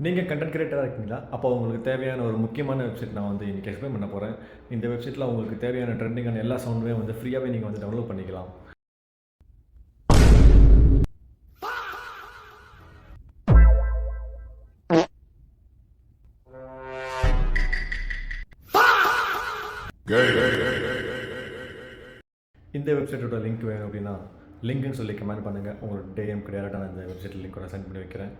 நீங்கள் கண்டென்ட் கிரியேட்டராக இருக்கீங்களா? அப்போ உங்களுக்கு தேவையான ஒரு முக்கியமான வெப்சைட் நான் வந்து இன்றைக்கி எக்ஸ்பிளைன் பண்ண போகிறேன். இந்த வெப்சைட்டில் உங்களுக்கு தேவையான ட்ரெண்டிங்கான எல்லா சவுண்டுமே வந்து ஃப்ரீயாகவே நீங்கள் வந்து டவுன்லோட் பண்ணிக்கலாம். இந்த வெப்சைட்டோட லிங்க் வேணும் அப்படின்னா லிங்க்னு சொல்லி கமெண்ட் பண்ணுங்கள். உங்களோட டேஎம்க்கு டேரெக்டாக நான் இந்த வெப்சைட்டில் லிங்க் கூட சென்ட் பண்ணி வைக்கிறேன்.